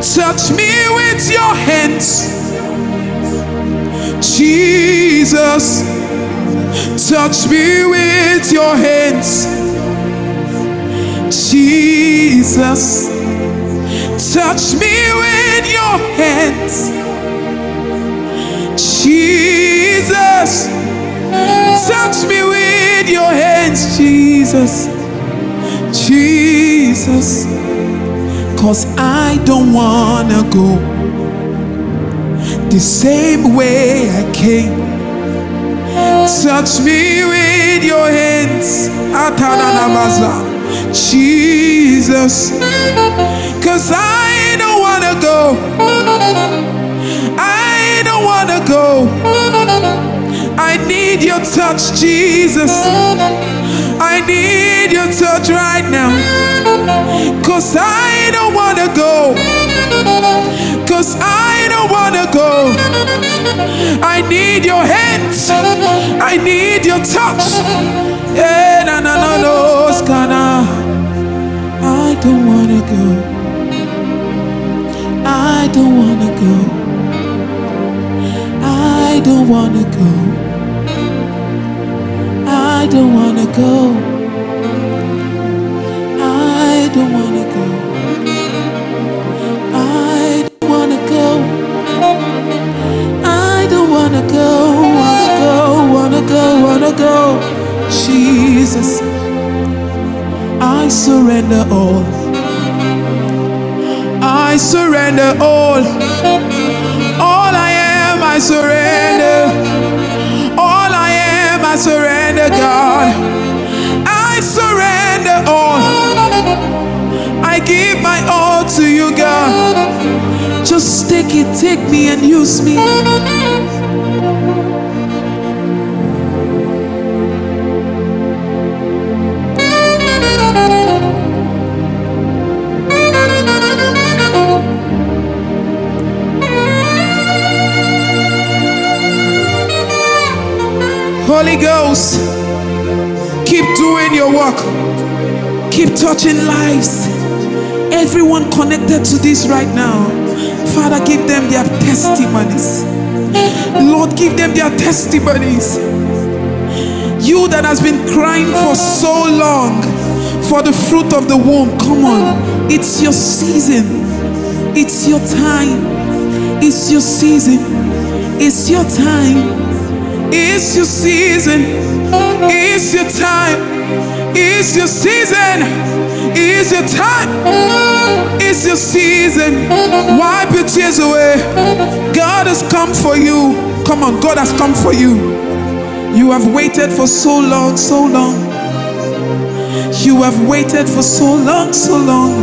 Touch me with your hands, Jesus. Touch me with your hands, Jesus. Touch me with your hands, Jesus. Touch me with your hands, Jesus. Jesus. 'Cause I don't wanna go the same way I came. Touch me with your hands, Jesus. 'Cause I don't wanna go. I don't wanna go. I need your touch, Jesus. I need your touch right now. 'Cause I don't wanna go. 'Cause I don't wanna go. I need your hands. I need your touch. Yeah, no, no, no, no, Skana. I don't wanna go. I don't wanna go. I don't wanna go. I don't wanna go. I don't wanna go. I don't wanna go. I don't wanna go. Wanna go. Jesus, I surrender all. I surrender all. All I am, I surrender. All I am, I surrender, God. I surrender all. I give my all to you, God. Just take it, take me and use me. Holy Ghost, keep doing your work. Keep touching lives. Everyone connected to this right now, Father, give them their testimonies. Lord, give them their testimonies. You that has been crying for so long for the fruit of the womb, come on. It's your season. It's your time. It's your season. It's your time. It's your season. It's your time. It's your season. It's your time. It's your season. Wipe your tears away. God has come for you. Come on, God has come for you. You have waited for so long, so long. You have waited for so long, so long.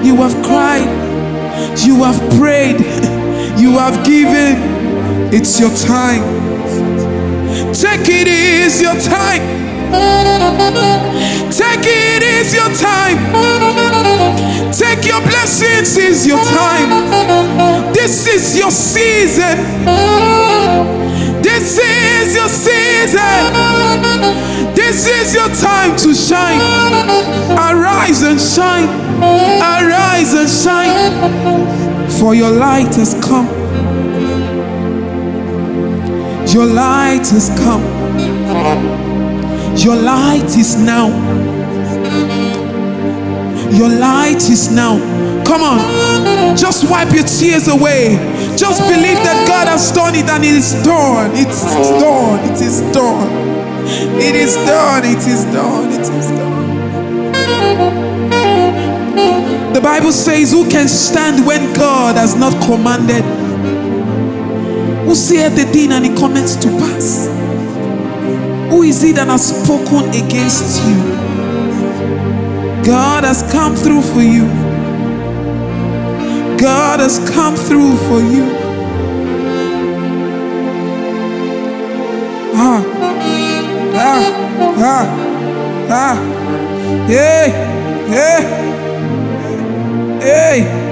You have cried. You have prayed. You have given. It's your time. Take it, is your time. Take it, is your time. Take your blessings, is your time. This is your season. This is your season. This is your time to shine. Arise and shine. Arise and shine. For your light has come. Your light has come. Your light is now. Your light is now. Come on. Just wipe your tears away. Just believe that God has done it and it is done. It's done. It is done. It is done. It is done. It is done. The Bible says, who can stand when God has not commanded? Who saith the thing and it comes to pass? Who is it that has spoken against you? God has come through for you. God has come through for you. Hey, hey, hey.